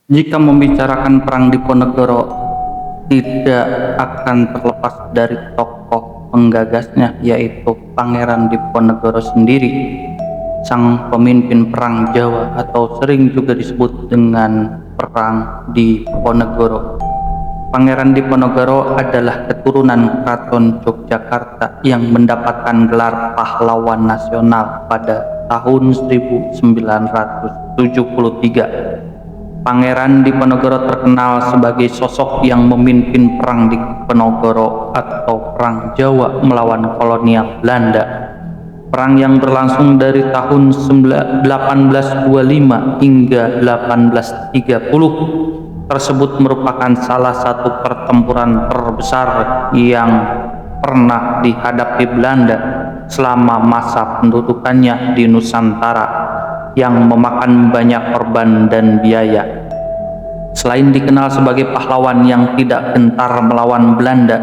Jika membicarakan perang Diponegoro, tidak akan terlepas dari tokoh penggagasnya, yaitu Pangeran Diponegoro sendiri, sang pemimpin perang Jawa atau sering juga disebut dengan Perang Diponegoro. Pangeran Diponegoro adalah keturunan Keraton Yogyakarta yang mendapatkan gelar pahlawan nasional pada tahun 1973. Pangeran Diponegoro terkenal sebagai sosok yang memimpin perang Diponegoro atau Perang Jawa melawan kolonial Belanda. Perang yang berlangsung dari tahun 1825 hingga 1830 tersebut merupakan salah satu pertempuran terbesar yang pernah dihadapi Belanda selama masa pendudukannya di Nusantara, yang memakan banyak korban dan biaya. Selain dikenal sebagai pahlawan yang tidak gentar melawan Belanda,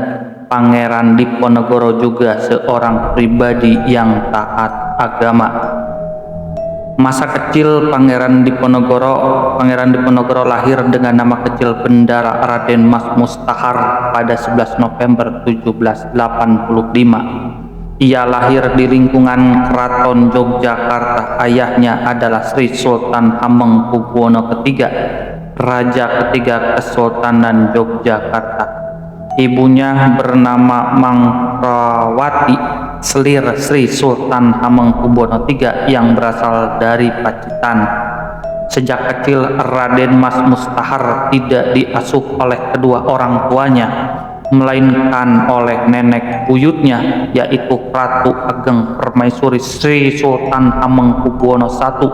Pangeran Diponegoro juga seorang pribadi yang taat agama. Masa kecil Pangeran Diponegoro lahir dengan nama kecil Bendara Raden Mas Mustahar pada 11 November 1785. Ia lahir di lingkungan Keraton Yogyakarta. Ayahnya adalah Sri Sultan Hamengkubuwono III, Raja ketiga Kesultanan Yogyakarta. Ibunya bernama Mangrawati, selir Sri Sultan Hamengkubuwono III yang berasal dari Pacitan. Sejak kecil, Raden Mas Mustahar tidak diasuh oleh kedua orang tuanya, melainkan oleh nenek buyutnya, yaitu Ratu Ageng Permaisuri Sri Sultan Hamengkubuwono I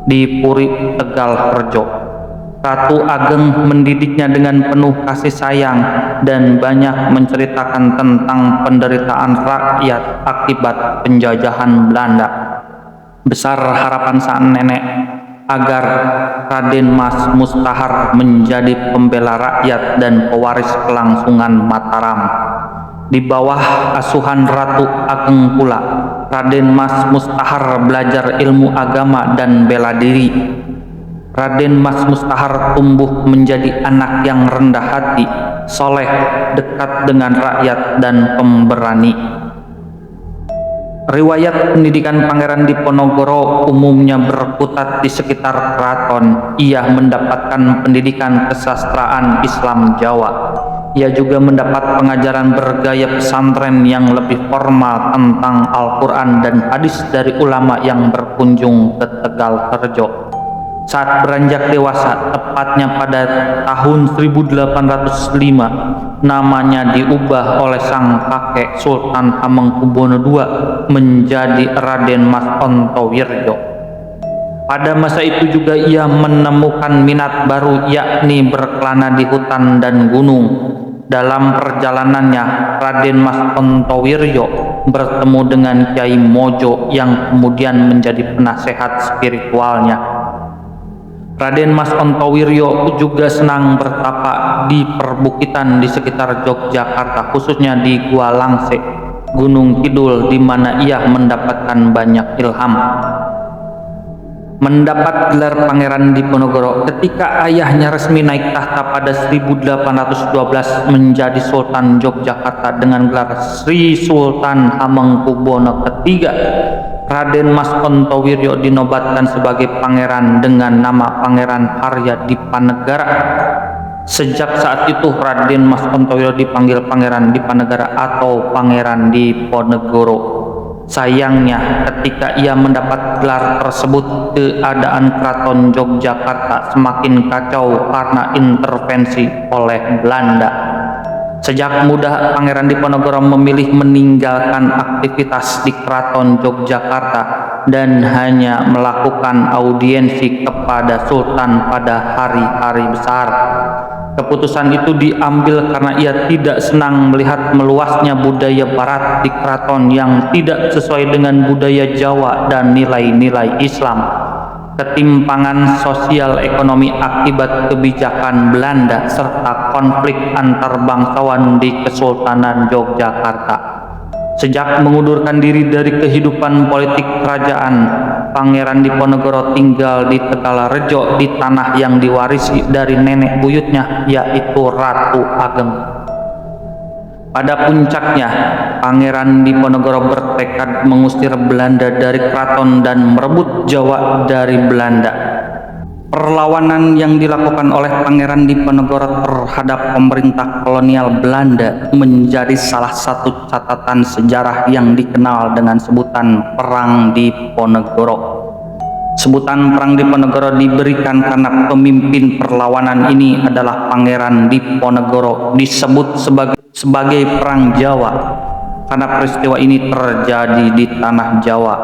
di Puri, Tegalrejo. Ratu Ageng mendidiknya dengan penuh kasih sayang dan banyak menceritakan tentang penderitaan rakyat akibat penjajahan Belanda. Besar harapan sang nenek agar Raden Mas Mustahar menjadi pembela rakyat dan pewaris kelangsungan Mataram. Di bawah asuhan Ratu Ageng pula, Raden Mas Mustahar belajar ilmu agama dan bela diri. Raden Mas Mustahar tumbuh menjadi anak yang rendah hati, soleh, dekat dengan rakyat, dan pemberani. Riwayat pendidikan Pangeran Diponegoro umumnya berkutat di sekitar keraton. Ia mendapatkan pendidikan kesastraan Islam Jawa. Ia juga mendapat pengajaran bergaya pesantren yang lebih formal tentang Al-Quran dan hadis dari ulama yang berkunjung ke Tegalrejo. Saat beranjak dewasa, tepatnya pada tahun 1805, namanya diubah oleh sang kakek Sultan Hamengkubuwono II menjadi Raden Mas Ontowiryo. Pada masa itu juga ia menemukan minat baru, yakni berkelana di hutan dan gunung. Dalam perjalanannya, Raden Mas Ontowiryo bertemu dengan Kyai Mojo yang kemudian menjadi penasehat spiritualnya. Raden Mas Ontowiryo juga senang bertapa di perbukitan di sekitar Yogyakarta, khususnya di Gua Langse, Gunung Kidul, di mana ia mendapatkan banyak ilham. Mendapat gelar Pangeran Diponegoro ketika ayahnya resmi naik tahta pada 1812 menjadi Sultan Yogyakarta dengan gelar Sri Sultan Hamengkubuwono III. Raden Mas Ontowiryo dinobatkan sebagai pangeran dengan nama Pangeran Arya Dipanegara. Sejak saat itu Raden Mas Ontowiryo dipanggil Pangeran Dipanegara atau Pangeran Diponegoro. Sayangnya, ketika ia mendapat gelar tersebut, keadaan Keraton Yogyakarta semakin kacau karena intervensi oleh Belanda. Sejak muda, Pangeran Diponegoro memilih meninggalkan aktivitas di Keraton Yogyakarta dan hanya melakukan audiensi kepada Sultan pada hari-hari besar. Keputusan itu diambil karena ia tidak senang melihat meluasnya budaya Barat di keraton yang tidak sesuai dengan budaya Jawa dan nilai-nilai Islam. Ketimpangan sosial ekonomi akibat kebijakan Belanda serta konflik antar bangsawan di Kesultanan Yogyakarta. Sejak mengundurkan diri dari kehidupan politik kerajaan, Pangeran Diponegoro tinggal di Tegalrejo di tanah yang diwarisi dari nenek buyutnya, yaitu Ratu Ageng. Pada puncaknya, Pangeran Diponegoro bertekad mengusir Belanda dari keraton dan merebut Jawa dari Belanda. Perlawanan yang dilakukan oleh Pangeran Diponegoro terhadap pemerintah kolonial Belanda menjadi salah satu catatan sejarah yang dikenal dengan sebutan Perang Diponegoro. Sebutan Perang Diponegoro diberikan karena pemimpin perlawanan ini adalah Pangeran Diponegoro, disebut sebagai Perang Jawa karena peristiwa ini terjadi di tanah Jawa.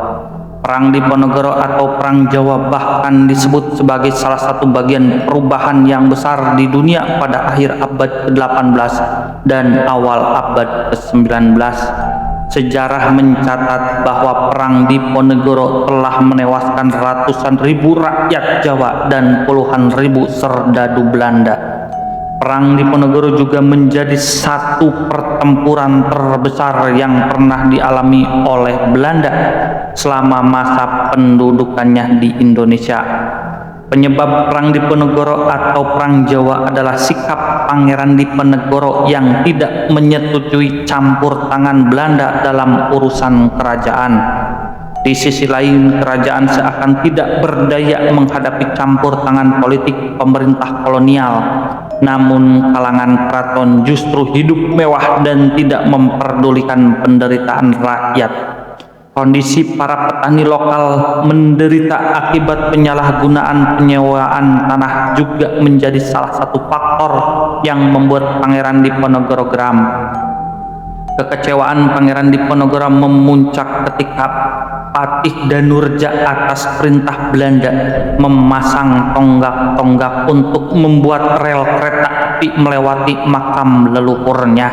Perang Diponegoro atau Perang Jawa bahkan disebut sebagai salah satu bagian perubahan yang besar di dunia pada akhir abad ke-18 dan awal abad ke-19. Sejarah mencatat bahwa Perang Diponegoro telah menewaskan ratusan ribu rakyat Jawa dan puluhan ribu serdadu Belanda. Perang Diponegoro juga menjadi satu pertempuran terbesar yang pernah dialami oleh Belanda selama masa pendudukannya di Indonesia. Penyebab Perang Diponegoro atau Perang Jawa adalah sikap Pangeran Diponegoro yang tidak menyetujui campur tangan Belanda dalam urusan kerajaan. Di sisi lain, kerajaan seakan tidak berdaya menghadapi campur tangan politik pemerintah kolonial. Namun kalangan keraton justru hidup mewah dan tidak memperdulikan penderitaan rakyat. Kondisi para petani lokal menderita akibat penyalahgunaan penyewaan tanah juga menjadi salah satu faktor yang membuat Pangeran Diponegoro geram. Kekecewaan Pangeran Diponegoro memuncak ketika Patih Danurja atas perintah Belanda memasang tonggak-tonggak untuk membuat rel kereta api melewati makam leluhurnya.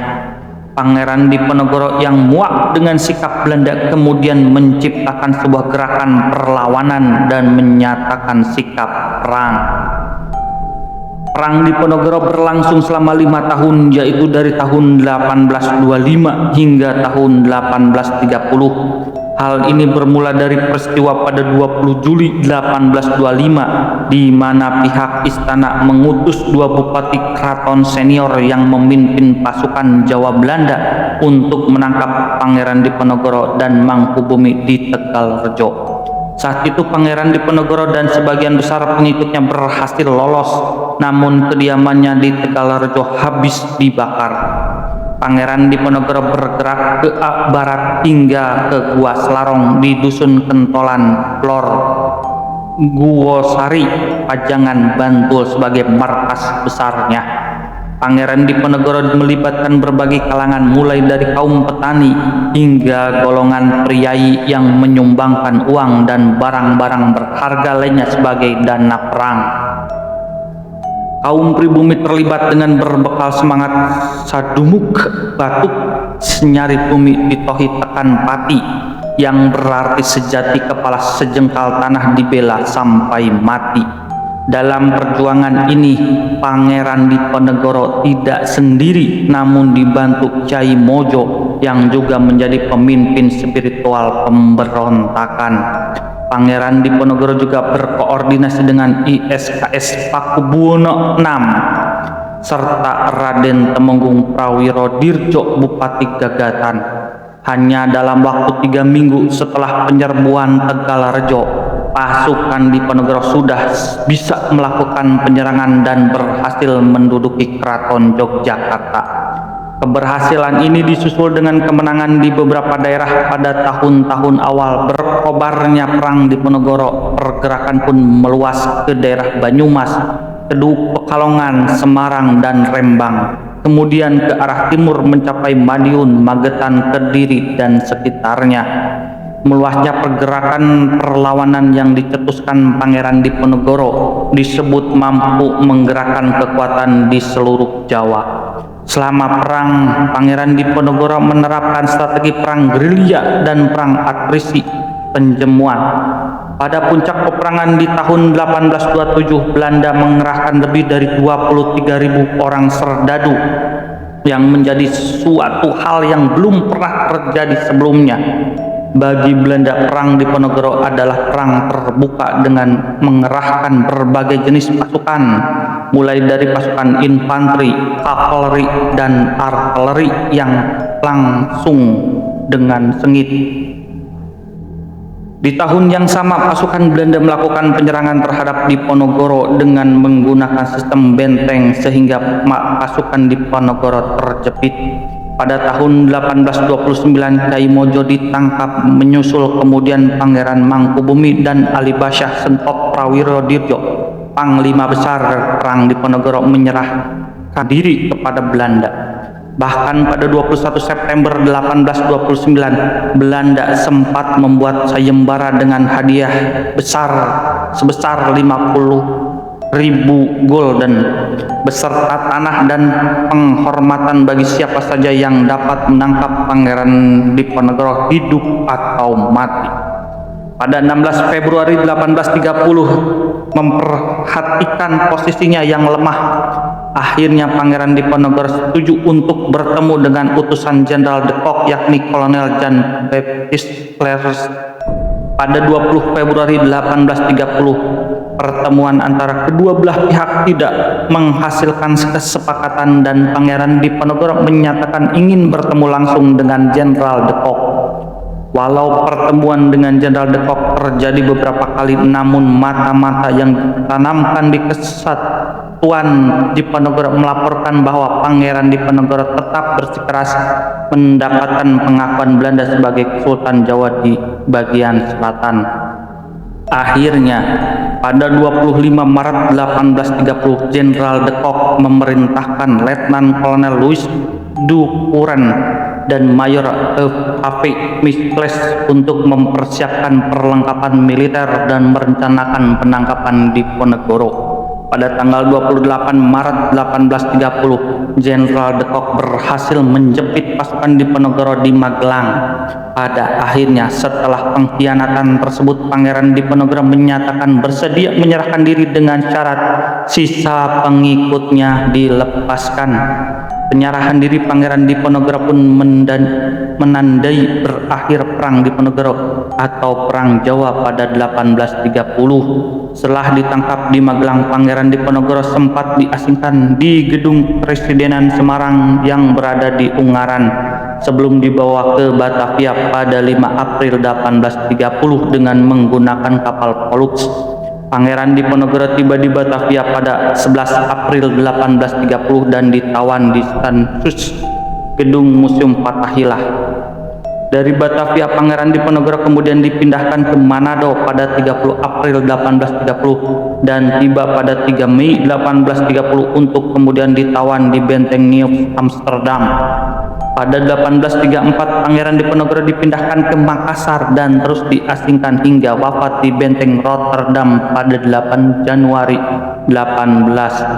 Pangeran Diponegoro yang muak dengan sikap Belanda kemudian menciptakan sebuah gerakan perlawanan dan menyatakan sikap perang. Perang Diponegoro berlangsung selama 5 tahun, yaitu dari tahun 1825 hingga tahun 1830. Hal ini bermula dari peristiwa pada 20 Juli 1825 di mana pihak istana mengutus 2 bupati keraton senior yang memimpin pasukan Jawa Belanda untuk menangkap Pangeran Diponegoro dan Mangkubumi di Tegalrejo. Saat itu Pangeran Diponegoro dan sebagian besar pengikutnya berhasil lolos, namun kediamannya di Tegalrejo habis dibakar. Pangeran Diponegoro bergerak ke barat hingga ke Gua Selarong di Dusun Kentolan, Lor Guwosari, Pajangan, Bantul sebagai markas besarnya. Pangeran Diponegoro melibatkan berbagai kalangan mulai dari kaum petani hingga golongan priai yang menyumbangkan uang dan barang-barang berharga lainnya sebagai dana perang. Kaum pribumi terlibat dengan berbekal semangat sadumuk batuk senyari bumi ditohi tekan pati, yang berarti sejati kepala sejengkal tanah dibela sampai mati. Dalam perjuangan ini, Pangeran Diponegoro tidak sendiri, namun dibantu Kyai Mojo yang juga menjadi pemimpin spiritual pemberontakan. Pangeran Diponegoro juga berkoordinasi dengan ISKS Pakubuwono VI serta Raden Temenggung Prawiro Dirjo Bupati Gagatan. Hanya dalam waktu 3 minggu setelah penyerbuan Tegalrejo, pasukan Diponegoro sudah bisa melakukan penyerangan dan berhasil menduduki Keraton Yogyakarta. Keberhasilan ini disusul dengan kemenangan di beberapa daerah pada tahun-tahun awal berkobarnya Perang Diponegoro. Pergerakan pun meluas ke daerah Banyumas, Kedung, Pekalongan, Semarang, dan Rembang. Kemudian ke arah timur mencapai Madiun, Magetan, Kediri, dan sekitarnya. Meluasnya pergerakan perlawanan yang dicetuskan Pangeran Diponegoro disebut mampu menggerakkan kekuatan di seluruh Jawa. Selama perang, Pangeran Diponegoro menerapkan strategi perang gerilya dan perang atrisi penjemuan. Pada puncak peperangan di tahun 1827, Belanda mengerahkan lebih dari 23.000 orang serdadu yang menjadi suatu hal yang belum pernah terjadi sebelumnya. Bagi Belanda, perang Diponegoro adalah perang terbuka dengan mengerahkan berbagai jenis pasukan, mulai dari pasukan infanteri, kavaleri, dan artileri yang langsung dengan sengit. Di tahun yang sama, pasukan Belanda melakukan penyerangan terhadap Diponegoro dengan menggunakan sistem benteng sehingga pasukan Diponegoro terjepit. Pada tahun 1829, Kyai Mojo ditangkap, menyusul kemudian Pangeran Mangkubumi dan Alibasyah Sentop Prawirodirjo, Panglima Besar Perang Diponegoro, menyerahkan diri kepada Belanda. Bahkan pada 21 September 1829, Belanda sempat membuat sayembara dengan hadiah besar sebesar 50.000 gulden beserta tanah dan penghormatan bagi siapa saja yang dapat menangkap Pangeran Diponegoro hidup atau mati. Pada 16 Februari 1830, memperhatikan posisinya yang lemah, akhirnya Pangeran Diponegoro setuju untuk bertemu dengan utusan Jenderal de Kock, yakni Kolonel Jean Baptiste Clerus. Pada 20 Februari 1830, pertemuan antara kedua belah pihak tidak menghasilkan kesepakatan dan Pangeran Diponegoro menyatakan ingin bertemu langsung dengan Jenderal de Kock. Walau pertemuan dengan Jenderal de Kock terjadi beberapa kali, namun mata-mata yang ditanamkan di Kesatuan Diponegoro melaporkan bahwa Pangeran Diponegoro tetap bersikeras mendapatkan pengakuan Belanda sebagai Sultan Jawa di bagian selatan. Akhirnya, pada 25 Maret 1830, Jenderal de Kock memerintahkan Letnan Kolonel Louis Dupuren dan Mayor F.A.V. Miscles untuk mempersiapkan perlengkapan militer dan merencanakan penangkapan Diponegoro. Pada tanggal 28 Maret 1830, Jenderal de Kock berhasil menjepit pasukan Diponegoro di Magelang. Pada akhirnya, setelah pengkhianatan tersebut, Pangeran Diponegoro menyatakan bersedia menyerahkan diri dengan syarat sisa pengikutnya dilepaskan. Penyerahan diri Pangeran Diponegoro pun menandai berakhir Perang Diponegoro atau Perang Jawa pada 1830. Setelah ditangkap di Magelang, Pangeran Diponegoro sempat diasingkan di Gedung Presidenan Semarang yang berada di Ungaran sebelum dibawa ke Batavia pada 5 April 1830 dengan menggunakan kapal Pollux. Pangeran Diponegoro tiba di Batavia pada 11 April 1830 dan ditawan di Stansus, Gedung Museum Fathaillah. Dari Batavia, Pangeran Diponegoro kemudian dipindahkan ke Manado pada 30 April 1830 dan tiba pada 3 Mei 1830 untuk kemudian ditawan di Benteng Nieuw Amsterdam. Pada 1834, Pangeran Diponegoro dipindahkan ke Makassar dan terus diasingkan hingga wafat di Benteng Rotterdam pada 8 Januari 1855.